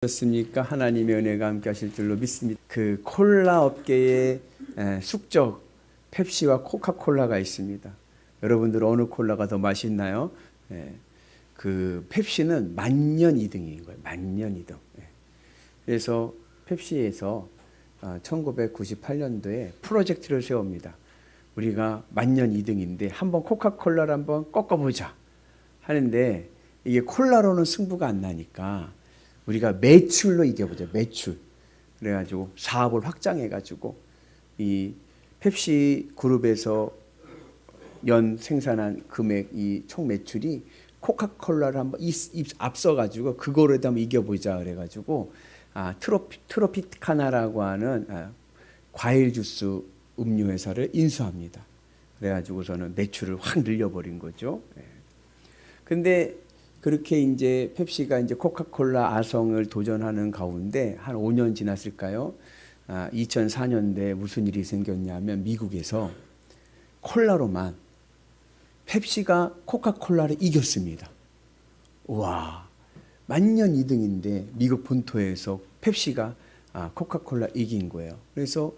그렇습니까? 하나님의 은혜가 함께 하실 줄로 믿습니다. 그 콜라 업계의 숙적 펩시와 코카콜라가 있습니다. 여러분들 어느 콜라가 더 맛있나요? 그 펩시는 만년 2등인 거예요. 만년 2등. 그래서 펩시에서 1998년도에 프로젝트를 세웁니다. 우리가 만년 2등인데 한번 코카콜라를 한번 꺾어보자 하는데 이게 콜라로는 승부가 안 나니까 우리가 매출로 이겨보자. 매출. 그래가지고 사업을 확장해가지고 이 펩시 그룹에서 연 생산한 금액 이 총 매출이 코카콜라를 한번 앞서가지고 그거를 한번 이겨보자 그래가지고 트로피카나라고 하는 과일 주스 음료 회사를 인수합니다. 그래가지고서는 매출을 확 늘려버린 거죠. 근데 그렇게 이제 펩시가 이제 코카콜라 아성을 도전하는 가운데 한 5년 지났을까요? 2004년도에 무슨 일이 생겼냐면 미국에서 콜라로만 펩시가 코카콜라를 이겼습니다. 와, 만년 2등인데 미국 본토에서 펩시가 코카콜라 이긴 거예요. 그래서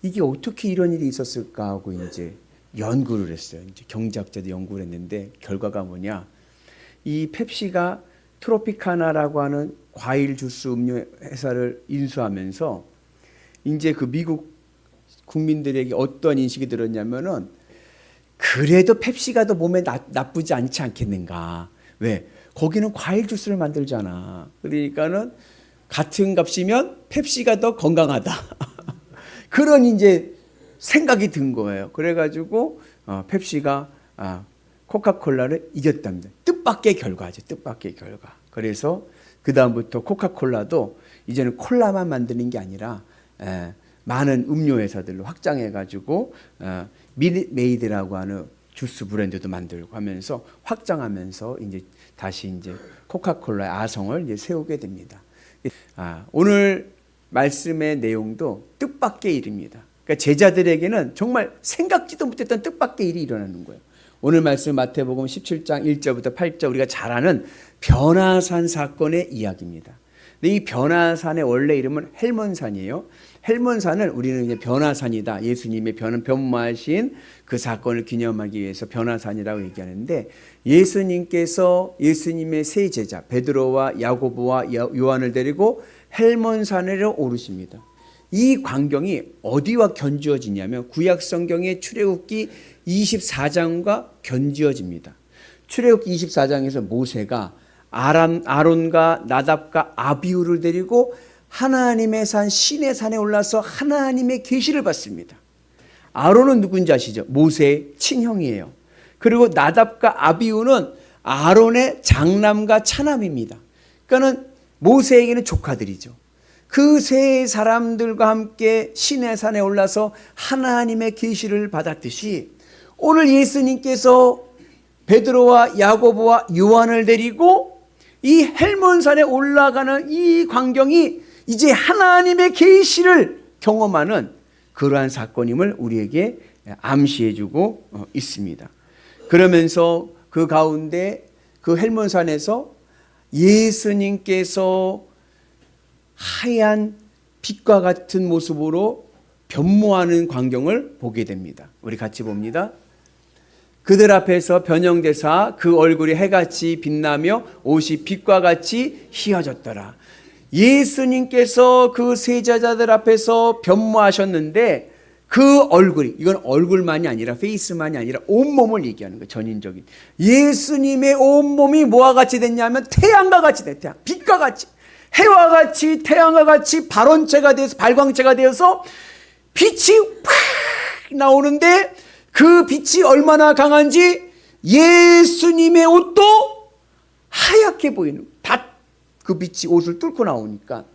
이게 어떻게 이런 일이 있었을까 하고 이제 연구를 했어요. 이제 경제학자도 연구를 했는데 결과가 뭐냐? 이 펩시가 트로피카나라고 하는 과일 주스 음료 회사를 인수하면서 이제 그 미국 국민들에게 어떤 인식이 들었냐면은 그래도 펩시가 더 몸에 나쁘지 않지 않겠는가. 왜? 거기는 과일 주스를 만들잖아. 그러니까는 같은 값이면 펩시가 더 건강하다. 그런 이제 생각이 든 거예요. 그래가지고 펩시가 코카콜라를 이겼답니다. 뜻밖의 결과죠. 뜻밖의 결과. 그래서 그 다음부터 코카콜라도 이제는 콜라만 만드는 게 아니라 많은 음료 회사들로 확장해가지고 미니메이드라고 하는 주스 브랜드도 만들고 하면서 확장하면서 이제 다시 이제 코카콜라의 아성을 이제 세우게 됩니다. 오늘 말씀의 내용도 뜻밖의 일입니다. 그러니까 제자들에게는 정말 생각지도 못했던 뜻밖의 일이 일어나는 거예요. 오늘 말씀 마태복음 17장 1절부터 8절 우리가 잘 아는 변화산 사건의 이야기입니다. 근데 이 변화산의 원래 이름은 헬몬산이에요. 헬몬산을 우리는 이제 변화산이다. 예수님의 변마하신 그 사건을 기념하기 위해서 변화산이라고 얘기하는데 예수님께서 예수님의 세 제자 베드로와 야고보와 요한을 데리고 헬몬산으로 오르십니다. 이 광경이 어디와 견주어지냐면 구약 성경의 출애굽기 24장과 견주어집니다. 출애굽기 24장에서 모세가 아론과 나답과 아비후를 데리고 하나님의 산 시내 산에 올라서 하나님의 계시를 받습니다. 아론은 누군지 아시죠? 모세의 친형이에요. 그리고 나답과 아비후는 아론의 장남과 차남입니다. 그러니까는 모세에게는 조카들이죠. 그 세 사람들과 함께 시내산에 올라서 하나님의 계시를 받았듯이 오늘 예수님께서 베드로와 야고보와 요한을 데리고 이 헬몬산에 올라가는 이 광경이 이제 하나님의 계시를 경험하는 그러한 사건임을 우리에게 암시해주고 있습니다. 그러면서 그 가운데 그 헬몬산에서 예수님께서 하얀 빛과 같은 모습으로 변모하는 광경을 보게 됩니다. 우리 같이 봅니다. 그들 앞에서 변형되사 그 얼굴이 해같이 빛나며 옷이 빛과 같이 희어졌더라. 예수님께서 그 세 제자들 앞에서 변모하셨는데 그 얼굴이, 이건 얼굴만이 아니라 페이스만이 아니라 온몸을 얘기하는 거예요. 전인적인. 예수님의 온몸이 뭐와 같이 됐냐면 태양과 같이 됐다. 빛과 같이. 해와 같이 태양과 같이 발원체가 되어서 발광체가 되어서 빛이 팍 나오는데 그 빛이 얼마나 강한지 예수님의 옷도 하얗게 보이는 다 그 빛이 옷을 뚫고 나오니까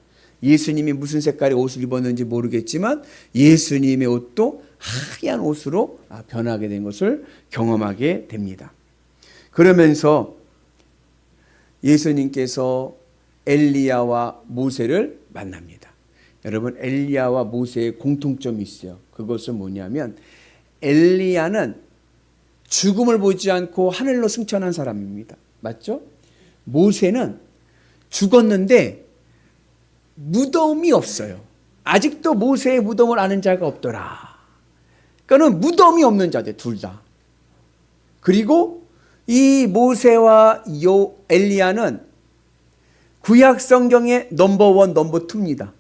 예수님이 무슨 색깔의 옷을 입었는지 모르겠지만 예수님의 옷도 하얀 옷으로 변하게 된 것을 경험하게 됩니다. 그러면서 예수님께서 엘리야와 모세를 만납니다. 여러분 엘리야와 모세의 공통점이 있어요. 그것은 뭐냐면 엘리야는 죽음을 보지 않고 하늘로 승천한 사람입니다. 맞죠? 모세는 죽었는데 무덤이 없어요. 아직도 모세의 무덤을 아는 자가 없더라. 그러니까 무덤이 없는 자들 둘 다. 그리고 이 모세와 엘리야는 구약 성경의 넘버원, 넘버2입니다.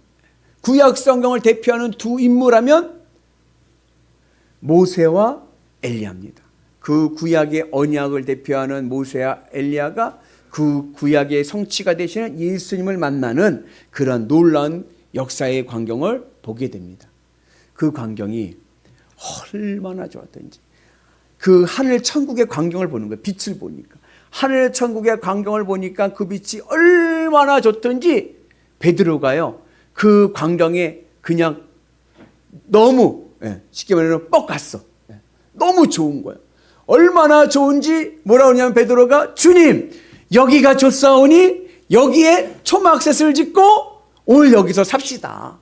구약 성경을 대표하는 두 인물하면 모세와 엘리야입니다. 그 구약의 언약을 대표하는 모세와 엘리야가 그 구약의 성취가 되시는 예수님을 만나는 그런 놀라운 역사의 광경을 보게 됩니다. 그 광경이 얼마나 좋았던지. 그 하늘 천국의 광경을 보는 거예요. 빛을 보니까. 하늘 천국의 광경을 보니까 그 빛이 얼마나 좋던지 베드로가요. 그 광경에 그냥 너무 쉽게 말하면 뻑 갔어. 너무 좋은 거예요. 얼마나 좋은지 뭐라 그러냐면 베드로가 주님 여기가 좋사오니 여기에 초막셋을 짓고 오늘 여기서 삽시다.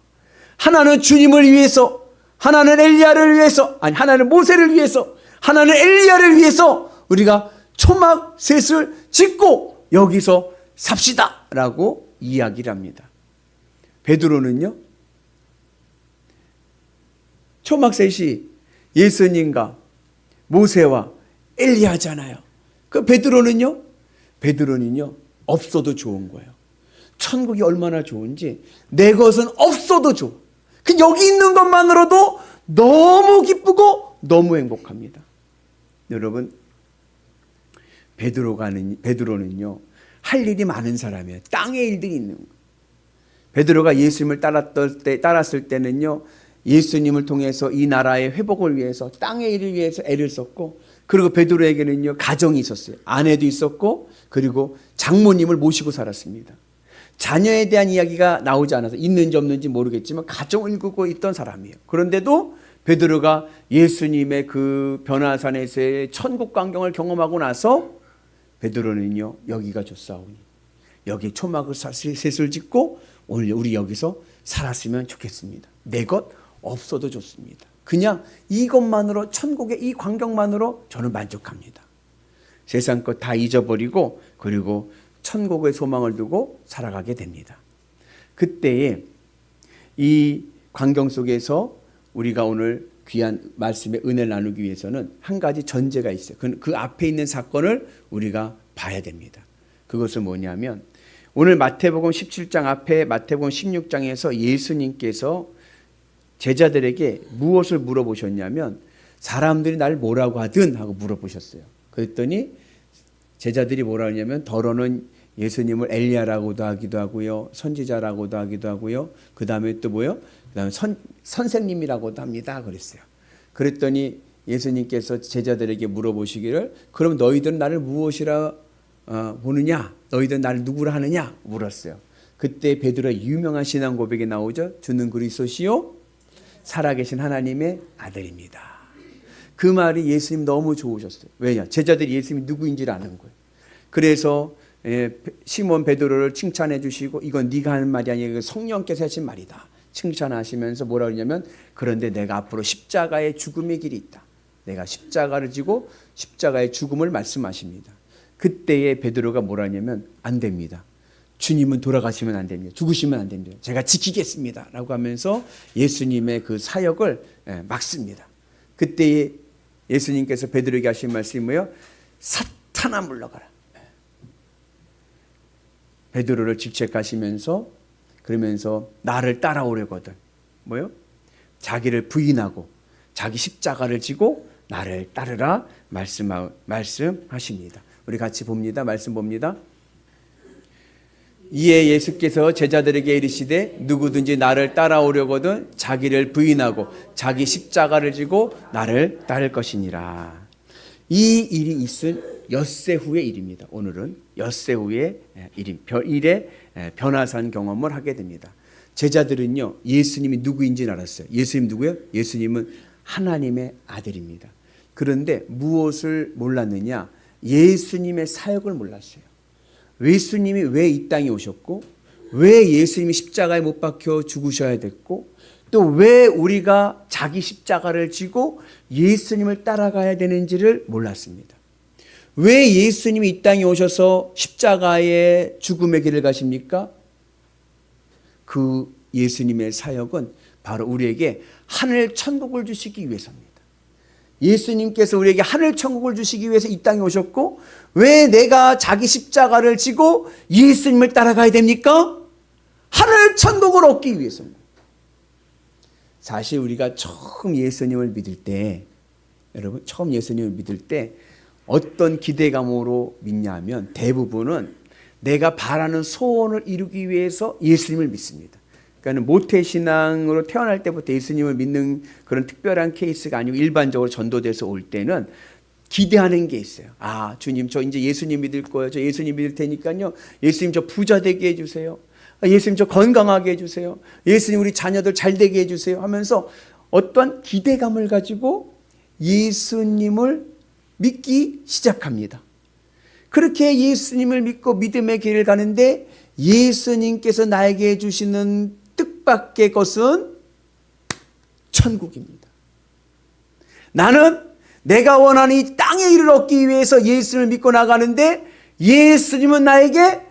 하나는 주님을 위해서, 하나는 엘리야를 위해서, 아니 하나는 모세를 위해서, 하나는 엘리야를 위해서 우리가 초막셋을 짓고 여기서 삽시다 라고 이야기를 합니다. 베드로는요, 초막셋이 예수님과 모세와 엘리야잖아요. 그 베드로는요 없어도 좋은 거예요. 천국이 얼마나 좋은지 내 것은 없어도 좋아. 그 여기 있는 것만으로도 너무 기쁘고 너무 행복합니다. 여러분, 베드로는요 할 일이 많은 사람이에요. 땅의 일들이 있는 거예요. 베드로가 예수님을 따랐을 때는요 예수님을 통해서 이 나라의 회복을 위해서 땅의 일을 위해서 애를 썼고, 그리고 베드로에게는요 가정이 있었어요. 아내도 있었고 그리고 장모님을 모시고 살았습니다. 자녀에 대한 이야기가 나오지 않아서 있는지 없는지 모르겠지만 가정을 이루고 있던 사람이에요. 그런데도 베드로가 예수님의 그 변화산에서의 천국 광경을 경험하고 나서 베드로는요 여기가 좋사오니 여기 초막을 셋을 짓고 오늘 우리 여기서 살았으면 좋겠습니다. 내 것 없어도 좋습니다. 그냥 이것만으로, 천국의 이 광경만으로 저는 만족합니다. 세상 것 다 잊어버리고 그리고 천국의 소망을 두고 살아가게 됩니다. 그때에 이 광경 속에서 우리가 오늘 귀한 말씀의 은혜를 나누기 위해서는 한 가지 전제가 있어요. 그 앞에 있는 사건을 우리가 봐야 됩니다. 그것은 뭐냐면 오늘 마태복음 17장 앞에 마태복음 16장에서 예수님께서 제자들에게 무엇을 물어보셨냐면 사람들이 날 뭐라고 하든 하고 물어보셨어요. 그랬더니 제자들이 뭐라 하냐면 더러는 예수님을 엘리야라고도 하기도 하고요, 선지자라고도 하기도 하고요, 그 다음에 또 뭐요? 그 다음에 선생님이라고도 합니다. 그랬어요. 그랬더니 예수님께서 제자들에게 물어보시기를 그럼 너희들은 나를 무엇이라 보느냐? 너희들은 나를 누구라 하느냐? 물었어요. 그때 베드로의 유명한 신앙 고백이 나오죠. 주는 그리스도시요 살아계신 하나님의 아들입니다. 그 말이 예수님 너무 좋으셨어요. 왜냐? 제자들이 예수님이 누구인지를 아는 거예요. 그래서 시몬 베드로를 칭찬해 주시고 이건 네가 하는 말이 아니라 성령께서 하신 말이다. 칭찬하시면서 뭐라 그러냐면 그런데 내가 앞으로 십자가의 죽음의 길이 있다. 내가 십자가를 지고 십자가의 죽음을 말씀하십니다. 그때에 베드로가 뭐라 하냐면 안 됩니다. 주님은 돌아가시면 안 됩니다. 죽으시면 안 됩니다. 제가 지키겠습니다. 라고 하면서 예수님의 그 사역을 막습니다. 그때 예수님께서 베드로에게 하신 말씀이 뭐예요? 사탄아 물러가라. 베드로를 직책하시면서 그러면서 나를 따라오려거든. 뭐요? 자기를 부인하고 자기 십자가를 지고 나를 따르라 말씀하십니다. 우리 같이 봅니다. 말씀 봅니다. 이에 예수께서 제자들에게 이르시되 누구든지 나를 따라오려거든 자기를 부인하고 자기 십자가를 지고 나를 따를 것이니라. 이 일이 있은 엿새 후의 일입니다. 오늘은 엿새 후의 일의 변화산 경험을 하게 됩니다. 제자들은요 예수님이 누구인지는 알았어요. 예수님 누구예요? 예수님은 하나님의 아들입니다. 그런데 무엇을 몰랐느냐? 예수님의 사역을 몰랐어요. 예수님이 왜 이 땅에 오셨고 왜 예수님이 십자가에 못 박혀 죽으셔야 됐고 또 왜 우리가 자기 십자가를 지고 예수님을 따라가야 되는지를 몰랐습니다. 왜 예수님이 이 땅에 오셔서 십자가의 죽음의 길을 가십니까? 그 예수님의 사역은 바로 우리에게 하늘 천국을 주시기 위해서입니다. 예수님께서 우리에게 하늘 천국을 주시기 위해서 이 땅에 오셨고, 왜 내가 자기 십자가를 지고 예수님을 따라가야 됩니까? 하늘 천국을 얻기 위해서입니다. 사실 우리가 처음 예수님을 믿을 때, 여러분 처음 예수님을 믿을 때 어떤 기대감으로 믿냐 하면 대부분은 내가 바라는 소원을 이루기 위해서 예수님을 믿습니다. 그러니까 모태신앙으로 태어날 때부터 예수님을 믿는 그런 특별한 케이스가 아니고 일반적으로 전도돼서 올 때는 기대하는 게 있어요. 아, 주님 저 이제 예수님 믿을 거예요. 저 예수님 믿을 테니까요. 예수님 저 부자 되게 해주세요. 예수님 저 건강하게 해주세요. 예수님 우리 자녀들 잘 되게 해주세요 하면서 어떤 기대감을 가지고 예수님을 믿기 시작합니다. 그렇게 예수님을 믿고 믿음의 길을 가는데 예수님께서 나에게 주시는 뜻밖의 것은 천국입니다. 나는 내가 원하는 이 땅의 일을 얻기 위해서 예수님을 믿고 나가는데 예수님은 나에게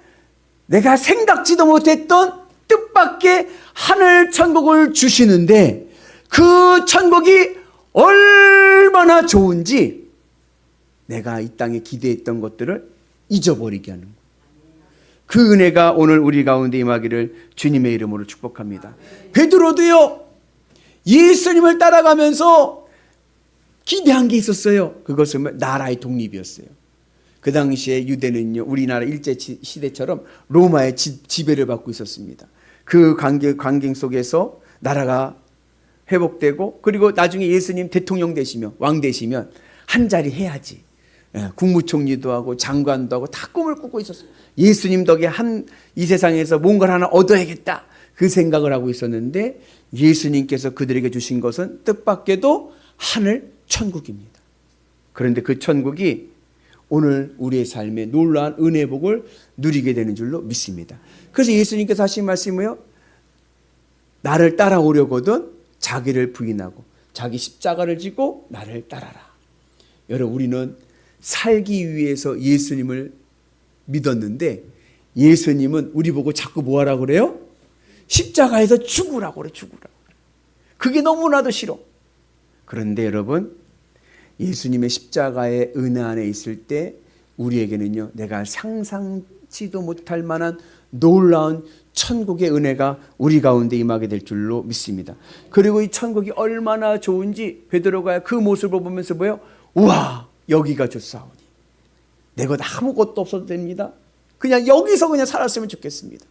내가 생각지도 못했던 뜻밖의 하늘 천국을 주시는데 그 천국이 얼마나 좋은지 내가 이 땅에 기대했던 것들을 잊어버리게 하는 거예요. 그 은혜가 오늘 우리 가운데 임하기를 주님의 이름으로 축복합니다. 베드로도요, 예수님을 따라가면서 기대한 게 있었어요. 그것은 나라의 독립이었어요. 그 당시에 유대는요, 우리나라 일제 시대처럼 로마의 지배를 받고 있었습니다. 그 관계 속에서 나라가 회복되고, 그리고 나중에 예수님 대통령 되시면, 왕 되시면 한 자리 해야지. 국무총리도 하고 장관도 하고 다 꿈을 꾸고 있었어요. 예수님 덕에 이 세상에서 뭔가를 하나 얻어야겠다, 그 생각을 하고 있었는데 예수님께서 그들에게 주신 것은 뜻밖에도 하늘 천국입니다. 그런데 그 천국이 오늘 우리의 삶에 놀라운 은혜의 복을 누리게 되는 줄로 믿습니다. 그래서 예수님께서 하신 말씀이요, 나를 따라오려거든 자기를 부인하고 자기 십자가를 지고 나를 따라라. 여러분, 우리는 살기 위해서 예수님을 믿었는데 예수님은 우리 보고 자꾸 뭐 하라고 그래요? 십자가에서 죽으라고 그래, 죽으라고. 그게 너무나도 싫어. 그런데 여러분, 예수님의 십자가의 은혜 안에 있을 때 우리에게는요, 내가 상상치도 못할 만한 놀라운 천국의 은혜가 우리 가운데 임하게 될 줄로 믿습니다. 그리고 이 천국이 얼마나 좋은지 베드로가 그 모습을 보면서 뭐예요? 우와, 여기가 좋사오니 내 것 아무것도 없어도 됩니다. 그냥 여기서 그냥 살았으면 좋겠습니다.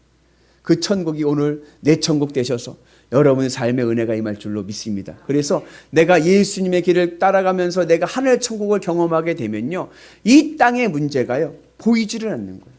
그 천국이 오늘 내 천국 되셔서 여러분의 삶의 은혜가 임할 줄로 믿습니다. 그래서 내가 예수님의 길을 따라가면서 내가 하늘 천국을 경험하게 되면요, 이 땅의 문제가요 보이지를 않는 거예요.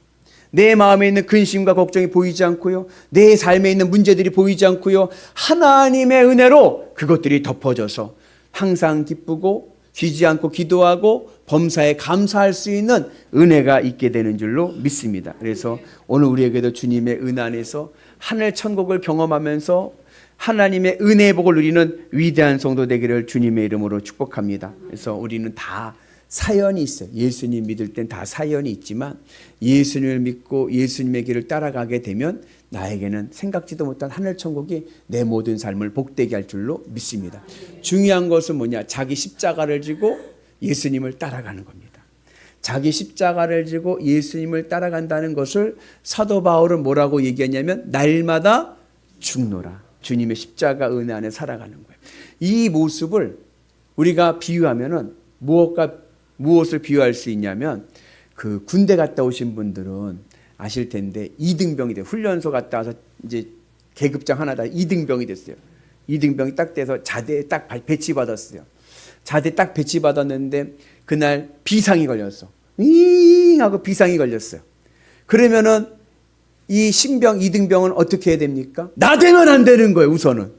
내 마음에 있는 근심과 걱정이 보이지 않고요, 내 삶에 있는 문제들이 보이지 않고요, 하나님의 은혜로 그것들이 덮어져서 항상 기쁘고 쉬지 않고 기도하고 범사에 감사할 수 있는 은혜가 있게 되는 줄로 믿습니다. 그래서 오늘 우리에게도 주님의 은혜 안에서 하늘 천국을 경험하면서 하나님의 은혜의 복을 누리는 위대한 성도 되기를 주님의 이름으로 축복합니다. 그래서 우리는 다 사연이 있어요. 예수님 믿을 땐 다 사연이 있지만 예수님을 믿고 예수님의 길을 따라가게 되면 나에게는 생각지도 못한 하늘 천국이 내 모든 삶을 복되게 할 줄로 믿습니다. 중요한 것은 뭐냐? 자기 십자가를 지고 예수님을 따라가는 겁니다. 자기 십자가를 지고 예수님을 따라간다는 것을 사도 바울은 뭐라고 얘기하냐면 날마다 죽노라. 주님의 십자가 은혜 안에 살아가는 거예요. 이 모습을 우리가 비유하면은 무엇을 비유할 수 있냐면, 그 군대 갔다 오신 분들은 아실 텐데 2등병이 돼요. 훈련소 갔다 와서 이제 계급장 하나 다 2등병이 됐어요. 2등병이 딱 돼서 자대에 딱 배치받았어요. 자대 딱 배치받았는데 그날 비상이 걸렸어. 윙 하고 비상이 걸렸어요. 그러면은 이 신병 2등병은 어떻게 해야 됩니까? 나대면 안 되는 거예요. 우선은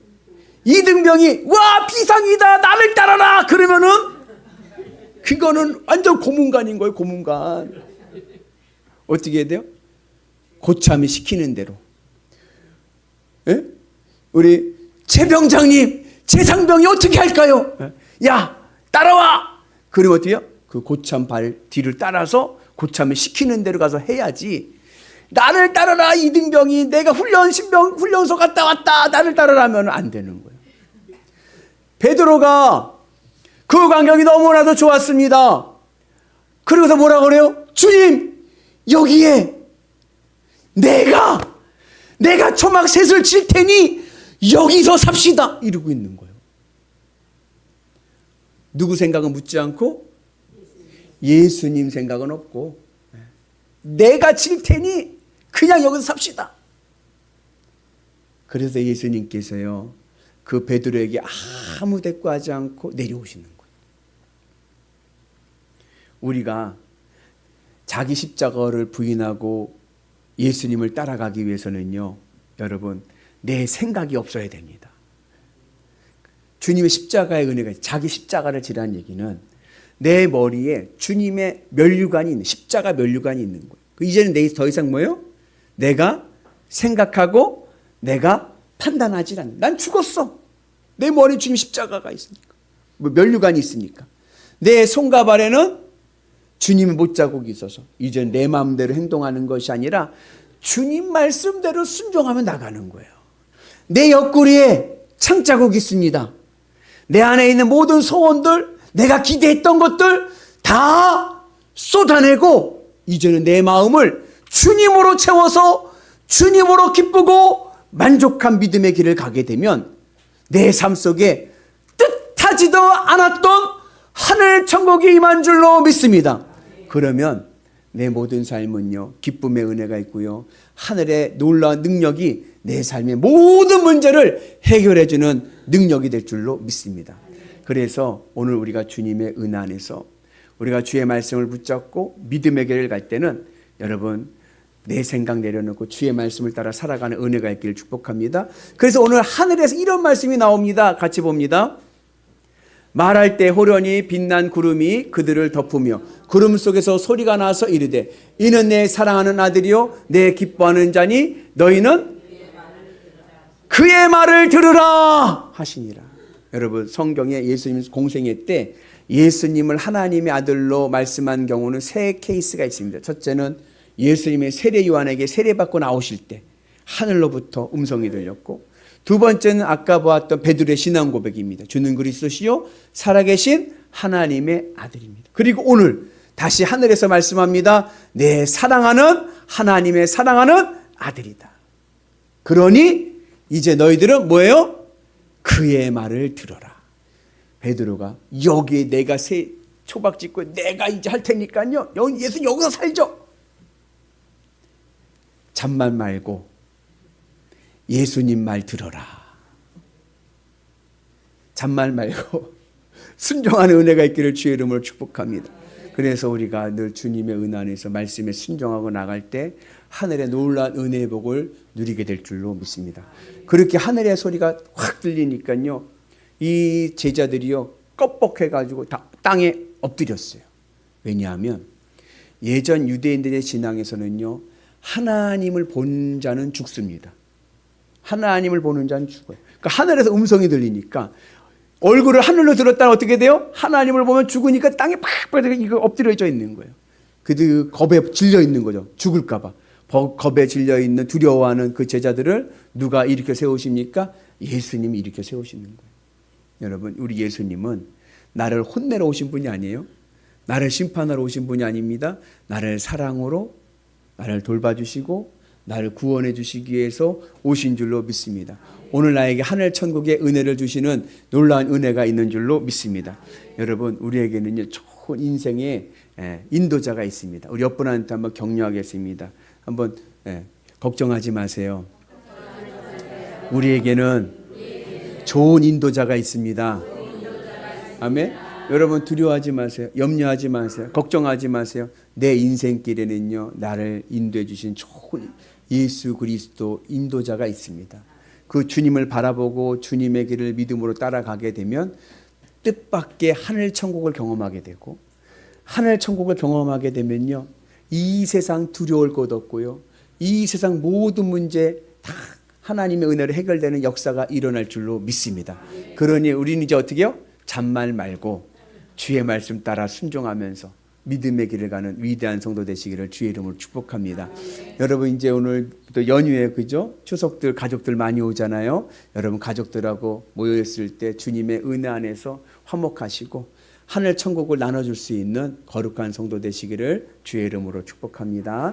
2등병이 와 비상이다 나를 따라라 그러면은 그거는 완전 고문관인 거예요. 고문관. 어떻게 해야 돼요? 고참이 시키는 대로. 에? 우리 최병장님, 최상병이 어떻게 할까요? 야, 따라와! 그러면 어떻게 해요? 그 고참 발 뒤를 따라서 고참이 시키는 대로 가서 해야지. 나를 따르라 이등병이 내가 훈련소 갔다 왔다 나를 따르라 하면 안 되는 거예요. 베드로가 그 광경이 너무나도 좋았습니다. 그러고서 뭐라 그래요? 주님, 여기에 내가 초막 셋을 칠 테니 여기서 삽시다 이러고 있는 거예요. 누구 생각은 묻지 않고 예수님 생각은 없고, 내가 칠 테니 그냥 여기서 삽시다. 그래서 예수님께서요 그 베드로에게 아무 대꾸하지 않고 내려오시는 거예요. 우리가 자기 십자가를 부인하고 예수님을 따라가기 위해서는요, 여러분, 내 생각이 없어야 됩니다. 주님의 십자가의 은혜가, 자기 십자가를 지라는 얘기는 내 머리에 주님의 면류관이 있는, 십자가 면류관이 있는 거예요. 이제는 더 이상 뭐예요? 내가 생각하고 내가 판단하지 않는, 난 죽었어. 내 머리에 주님 십자가가 있으니까, 면류관이 있으니까. 내 손과 발에는 주님의 못자국이 있어서 이제 내 마음대로 행동하는 것이 아니라 주님 말씀대로 순종하며 나가는 거예요. 내 옆구리에 창자국이 있습니다. 내 안에 있는 모든 소원들, 내가 기대했던 것들 다 쏟아내고 이제는 내 마음을 주님으로 채워서 주님으로 기쁘고 만족한 믿음의 길을 가게 되면 내 삶 속에 뜻하지도 않았던 하늘 천국이 임한 줄로 믿습니다. 그러면 내 모든 삶은요 기쁨의 은혜가 있고요, 하늘의 놀라운 능력이 내 삶의 모든 문제를 해결해 주는 능력이 될 줄로 믿습니다. 그래서 오늘 우리가 주님의 은혜 안에서 우리가 주의 말씀을 붙잡고 믿음의 길을 갈 때는 여러분 내 생각 내려놓고 주의 말씀을 따라 살아가는 은혜가 있기를 축복합니다. 그래서 오늘 하늘에서 이런 말씀이 나옵니다. 같이 봅니다. 말할 때 호련히 빛난 구름이 그들을 덮으며 구름 속에서 소리가 나서 이르되 이는 내 사랑하는 아들이요 내 기뻐하는 자니 너희는 그의 말을 들으라 하시니라. 여러분 성경에 예수님 공생애 때 예수님을 하나님의 아들로 말씀한 경우는 세 케이스가 있습니다. 첫째는 예수님의 세례 요한에게 세례받고 나오실 때 하늘로부터 음성이 들렸고, 두 번째는 아까 보았던 베드로의 신앙 고백입니다. 주는 그리스도시요 살아계신 하나님의 아들입니다. 그리고 오늘 다시 하늘에서 말씀합니다. 내 사랑하는 하나님의 사랑하는 아들이다. 그러니 이제 너희들은 뭐예요? 그의 말을 들어라. 베드로가 여기에 내가 새 초박 짓고 내가 이제 할 테니까요, 예수 여기서 살죠. 잠만 말고 예수님 말 들어라. 잠말 말고 순종하는 은혜가 있기를 주의 이름으로 축복합니다. 그래서 우리가 늘 주님의 은혜 안에서 말씀에 순종하고 나갈 때 하늘의 놀라운 은혜의 복을 누리게 될 줄로 믿습니다. 그렇게 하늘의 소리가 확 들리니까요, 이 제자들이요 껍벅해가지고 다 땅에 엎드렸어요. 왜냐하면 예전 유대인들의 신앙에서는요 하나님을 본 자는 죽습니다. 하나님을 보는 자는 죽어요. 그러니까 하늘에서 음성이 들리니까 얼굴을 하늘로 들었다면 어떻게 돼요? 하나님을 보면 죽으니까 땅에 팍 이거 엎드려져 있는 거예요. 그 겁에 질려 있는 거죠. 죽을까 봐. 겁에 질려 있는 두려워하는 그 제자들을 누가 일으켜 세우십니까? 예수님이 일으켜 세우시는 거예요. 여러분, 우리 예수님은 나를 혼내러 오신 분이 아니에요. 나를 심판하러 오신 분이 아닙니다. 나를 사랑으로 나를 돌봐주시고 나를 구원해 주시기 위해서 오신 줄로 믿습니다. 오늘 나에게 하늘 천국의 은혜를 주시는 놀라운 은혜가 있는 줄로 믿습니다. 여러분, 우리에게는요 좋은 인생의 인도자가 있습니다. 우리 옆 분한테 한번 격려하겠습니다. 한번 걱정하지 마세요. 우리에게는 좋은 인도자가 있습니다. 아멘. 여러분 두려워하지 마세요. 염려하지 마세요. 걱정하지 마세요. 내 인생길에는요 나를 인도해 주신 좋은 예수 그리스도 인도자가 있습니다. 그 주님을 바라보고 주님의 길을 믿음으로 따라가게 되면 뜻밖의 하늘 천국을 경험하게 되고, 하늘 천국을 경험하게 되면요 이 세상 두려울 것 없고요, 이 세상 모든 문제 다 하나님의 은혜로 해결되는 역사가 일어날 줄로 믿습니다. 그러니 우리는 이제 어떻게 해요? 잔말 말고 주의 말씀 따라 순종하면서 믿음의 길을 가는 위대한 성도 되시기를 주의 이름으로 축복합니다. 여러분 이제 오늘 또 연휴에 그죠? 추석들 가족들 많이 오잖아요. 여러분 가족들하고 모여있을 때 주님의 은혜 안에서 화목하시고 하늘 천국을 나눠줄 수 있는 거룩한 성도 되시기를 주의 이름으로 축복합니다.